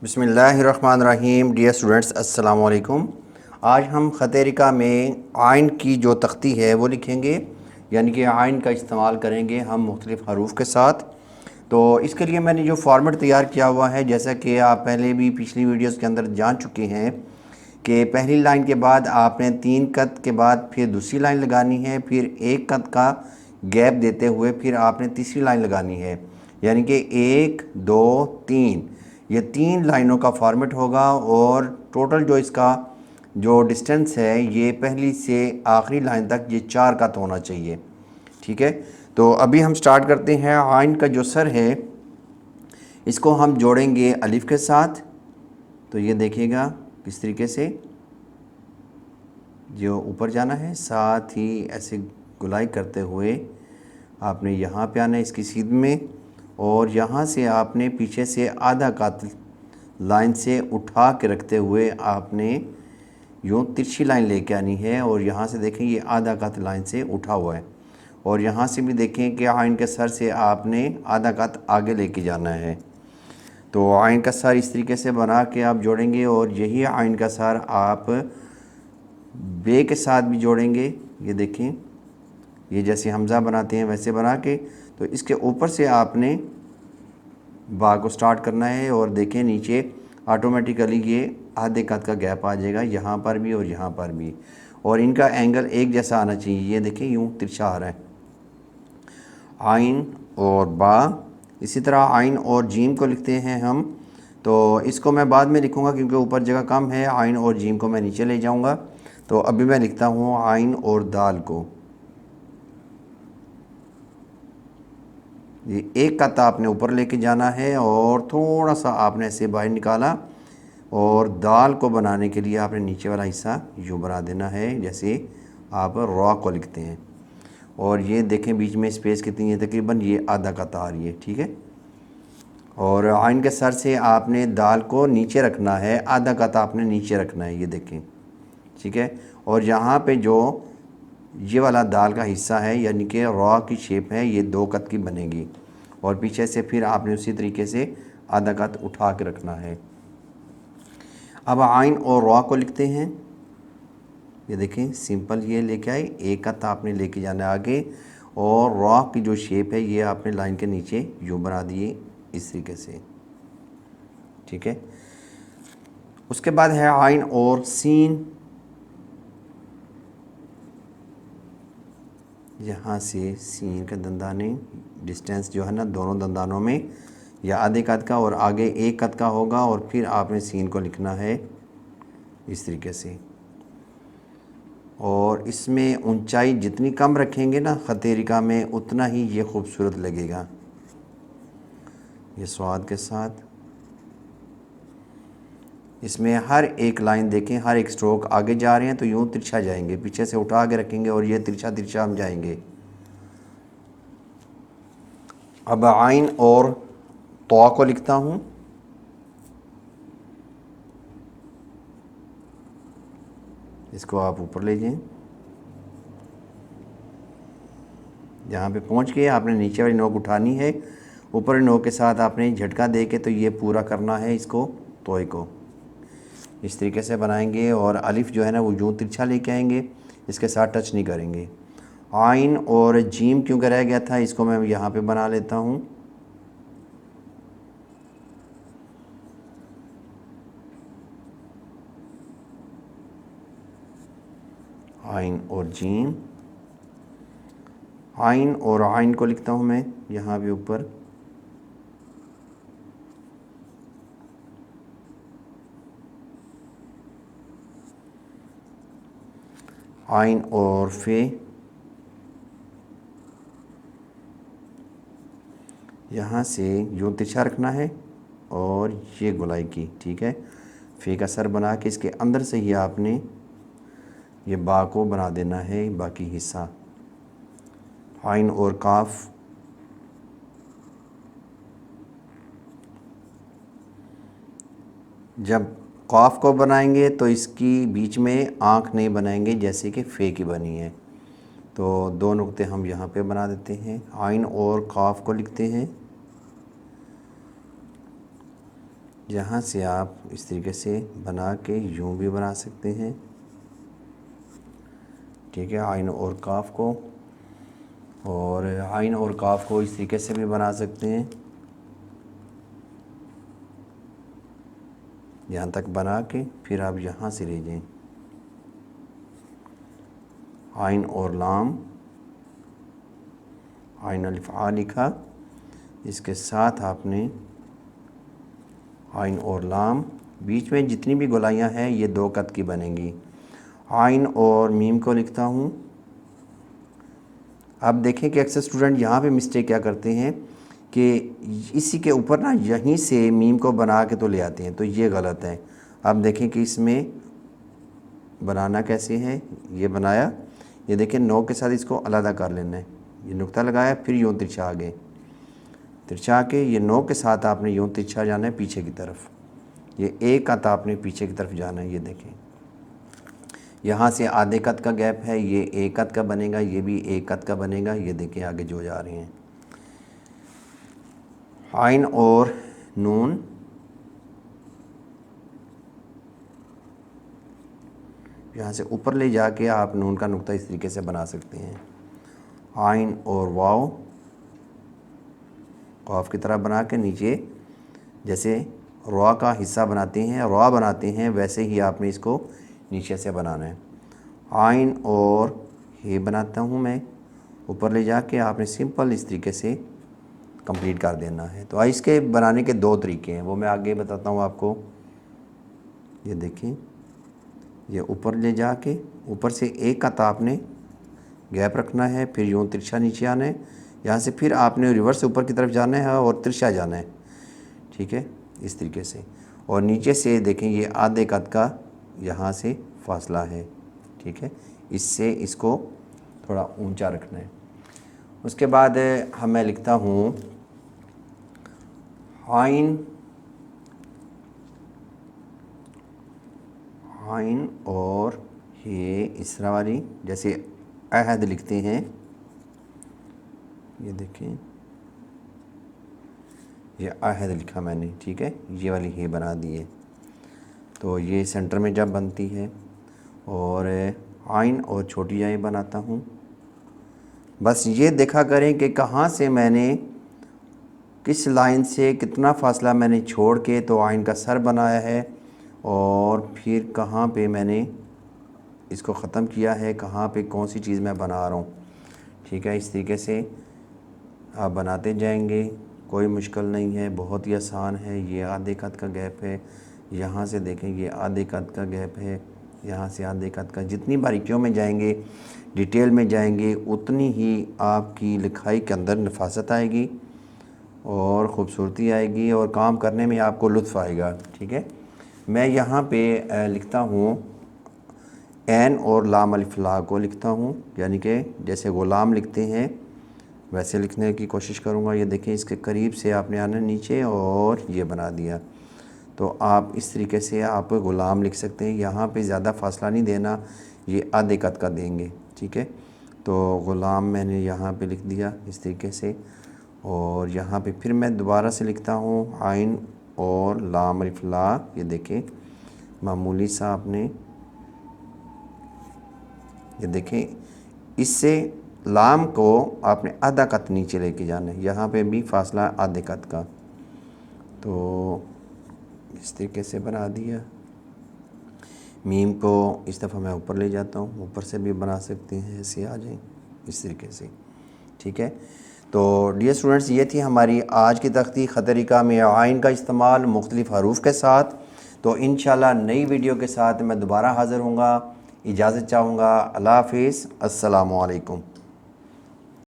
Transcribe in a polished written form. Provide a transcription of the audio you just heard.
बिस्मिल्लाहिर्रहमानिर्रहीम। Dear students, अस्सलाम वालेकुम। आज हम ख़त रिका में आइन की जो तख्ती है वो लिखेंगे, यानी कि आइन का इस्तेमाल करेंगे हम मुख्तलिफ़ हरूफ के साथ। तो इसके लिए मैंने जो फॉर्मेट तैयार किया हुआ है, जैसा कि आप पहले भी पिछली वीडियोस के अंदर जान चुके हैं कि पहली लाइन के बाद आपने 3 कत के बाद फिर दूसरी लाइन लगानी है, फिर 1 कत का गैप देते हुए फिर आपने तीसरी लाइन लगानी है, यानी कि 1 2 3, ये 3 लाइनों का फॉर्मेट होगा। और टोटल जो इसका जो डिस्टेंस है ये पहली से आखिरी लाइन तक ये 4 कत होना चाहिए। ठीक है, तो अभी हम स्टार्ट करते हैं। आइन का जो सर है इसको हम जोड़ेंगे अलिफ के साथ। तो ये देखिएगा किस तरीके से जो ऊपर जाना है, साथ ही ऐसे गुलाई करते हुए आपने यहाँ पे आना है इसकी सीध में, और यहाँ से आपने पीछे से आधा कत लाइन से उठा के रखते हुए आपने यूँ तिरछी लाइन लेके आनी है। और यहाँ से देखें ये आधा कत लाइन से उठा हुआ है, और यहाँ से भी देखें कि आइन के सर से आपने आधा कत आगे लेके जाना है। तो आइन का सर इस तरीके से बना के आप जोड़ेंगे, और यही आइन का सर आप बे के साथ भी जोड़ेंगे। ये देखें, ये जैसे हमज़ा बनाते हैं वैसे बना के, तो इसके ऊपर से आपने बा को स्टार्ट करना है। और देखें नीचे ऑटोमेटिकली ये आधे कत का गैप आ जाएगा, यहाँ पर भी और यहाँ पर भी, और इनका एंगल एक जैसा आना चाहिए। ये देखें यूँ तिरछा आ रहा है। आइन और बा, इसी तरह आइन और जीम को लिखते हैं हम। तो इसको मैं बाद में लिखूँगा क्योंकि ऊपर जगह कम है। आइन और जीम को मैं नीचे ले जाऊँगा। तो अभी मैं लिखता हूँ आइन और दाल को। ये एक कत आपने ऊपर लेके जाना है और थोड़ा सा आपने ऐसे बाहर निकाला, और दाल को बनाने के लिए आपने नीचे वाला हिस्सा यूँ बना देना है जैसे आप रॉ को लिखते हैं। और ये देखें बीच में स्पेस कितनी है, तकरीबन ये आधा कत आ रही है। ठीक है, और आइन के सर से आपने दाल को नीचे रखना है, आधा कत आपने नीचे रखना है, ये देखें। ठीक है, और यहाँ पे जो ये वाला दाल का हिस्सा है यानी कि रॉ की शेप है, ये 2 कत की बनेगी, और पीछे से फिर आपने उसी तरीके से आधा कत उठा के रखना है। अब आइन और रॉ को लिखते हैं। ये देखें सिंपल, ये लेके आए, 1 कत आपने लेके जाना है आगे, और रॉ की जो शेप है ये आपने लाइन के नीचे यूँ बना दिए इस तरीके से। ठीक है, उसके बाद है आइन और सीन। यहाँ से सीन का दंदाने डिस्टेंस जो है ना दोनों दंदानों में, या आधे कत का और आगे 1 कत का होगा, और फिर आपने सीन को लिखना है इस तरीके से। और इसमें ऊंचाई जितनी कम रखेंगे ना ख़त रिका में, उतना ही ये खूबसूरत लगेगा। ये स्वाद के साथ इसमें हर एक लाइन देखें, हर एक स्ट्रोक आगे जा रहे हैं तो यूँ तिरछा जाएंगे, पीछे से उठा के रखेंगे और ये तिरछा तिरछा हम जाएंगे। अब आइन और तौ को लिखता हूँ। इसको आप ऊपर ले जाएं, यहाँ पे पहुँच के आपने नीचे वाली नोक उठानी है, ऊपर वाली नोक के साथ आपने झटका दे के तो ये पूरा करना है इसको, तोय को इस तरीके से बनाएंगे। और अलिफ जो है ना वो यूँ तिरछा लेके आएंगे, इसके साथ टच नहीं करेंगे। आइन और जीम क्योंकि रह गया था, इसको मैं यहाँ पे बना लेता हूँ। आइन और जीम, आइन और आइन को लिखता हूँ मैं यहाँ भी ऊपर। आइन और फे, यहाँ से यूँ तिरछा रखना है और ये गुलाई की। ठीक है, फे का सर बना के इसके अंदर से ही आपने ये बा को बना देना है बाकी हिस्सा। आइन और काफ, जब काफ को बनाएंगे तो इसकी बीच में आँख नहीं बनाएंगे जैसे कि फ़े की बनी है। तो 2 नुक्ते हम यहाँ पे बना देते हैं। आइन और काफ को लिखते हैं। यहाँ से आप इस तरीके से बना के यूँ भी बना सकते हैं, ठीक है। आइन और काफ को, और आइन और काफ को इस तरीके से भी बना सकते हैं, यहाँ तक बना के फिर आप यहाँ से ले जाएं। आइन और लाम, आइन अलिफ आ लिखा, इसके साथ आपने आइन और लाम, बीच में जितनी भी गोलाइयाँ हैं ये 2 कत की बनेंगी। आइन और मीम को लिखता हूँ। अब देखें कि अक्सर स्टूडेंट यहाँ पे मिस्टेक क्या करते हैं कि इसी के ऊपर ना यहीं से मीम को बना के तो ले आते हैं, तो ये गलत है। अब देखें कि इसमें बनाना कैसे है। ये बनाया, ये देखें नौ के साथ इसको अलग कर लेना है। ये नुक्ता लगाया, फिर यूँ तिरछा आगे, तिरछा के ये 9 के साथ आपने यूँ तिरछा जाना है पीछे की तरफ। ये 1 कत आपने पीछे की तरफ जाना है। ये देखें यहाँ से आधे कत का गैप है, ये 1 कत का बनेगा, ये भी 1 कत का बनेगा। ये देखें आगे जो जा रहे हैं। आइन और नून, यहाँ से ऊपर ले जाके आप नून का नुक्ता इस तरीके से बना सकते हैं। आइन और वाव, काफ की तरह बना के नीचे जैसे रवा का हिस्सा बनाते हैं, रवा बनाते हैं, वैसे ही आपने इसको नीचे से बनाना है। आइन और हे बनाता हूँ मैं, ऊपर ले जाके आपने सिंपल इस तरीके से कंप्लीट कर देना है। तो इसके बनाने के 2 तरीके हैं, वो मैं आगे बताता हूँ आपको। ये देखें, ये ऊपर ले जाके ऊपर से 1 कत आपने गैप रखना है, फिर यूँ तिरछा नीचे आना है। यहाँ से फिर आपने रिवर्स ऊपर की तरफ जाना है और तिरछा जाना है, ठीक है, इस तरीके से। और नीचे से देखें ये आधे कत का यहाँ से फासला है, ठीक है। इससे इसको थोड़ा ऊंचा रखना है। उसके बाद मैं लिखता हूँ आइन, आइन और ये इस तरह वाली, जैसे अहद लिखते हैं। ये देखें, ये अहद लिखा मैंने, ठीक है। ये वाली हे बना दी है, तो ये सेंटर में जब बनती है। और आइन और छोटी आइन बनाता हूँ। बस ये देखा करें कि कहाँ से मैंने, किस लाइन से कितना फ़ासला मैंने छोड़ के तो आइन का सर बनाया है, और फिर कहाँ पे मैंने इसको ख़त्म किया है, कहाँ पे कौन सी चीज़ मैं बना रहा हूँ, ठीक है। इस तरीके से आप बनाते जाएंगे, कोई मुश्किल नहीं है, बहुत ही आसान है। ये आधे कत का गैप है, यहाँ से देखें ये आधे कत का गैप है, यहाँ से आधे कत का। जितनी बारीकियों में जाएंगे, डिटेल में जाएंगे, उतनी ही आपकी लिखाई के अंदर नफासत आएगी और ख़ूबसूरती आएगी और काम करने में आपको लुत्फ़ आएगा, ठीक है। मैं यहाँ पे लिखता हूँ एन और लाम अलिफ ला को लिखता हूँ, यानी कि जैसे ग़ुलाम लिखते हैं वैसे लिखने की कोशिश करूँगा। ये देखें, इसके करीब से आपने आना नीचे और ये बना दिया। तो आप इस तरीके से आप ग़ुलाम लिख सकते हैं। यहाँ पे ज़्यादा फासला नहीं देना, ये आधे कत का देंगे, ठीक है। तो ग़ुलाम मैंने यहाँ पे लिख दिया इस तरीके से। और यहाँ पे फिर मैं दोबारा से लिखता हूँ आइन और लाम अलिफ ला। ये देखें मामूली सा आपने, ये देखें, इससे लाम को आपने आधा कत नीचे लेके जाना है। यहाँ पे भी फासला आधे कत का, तो इस तरीके से बना दिया। मीम को इस दफ़ा मैं ऊपर ले जाता हूँ, ऊपर से भी बना सकते हैं, ऐसे आ जाए इस तरीके से, ठीक है। तो डियर स्टूडेंट्स, ये थी हमारी आज की तख्ती ख़त तरीक़ा में आइन का इस्तेमाल मुख्तलिफ़ हरूफ के साथ। तो इंशाल्लाह नई वीडियो के साथ मैं दोबारा हाज़िर होऊंगा। इजाज़त चाहूँगा। अल्लाह हाफ़िज़, अस्सलामु अलैकुम।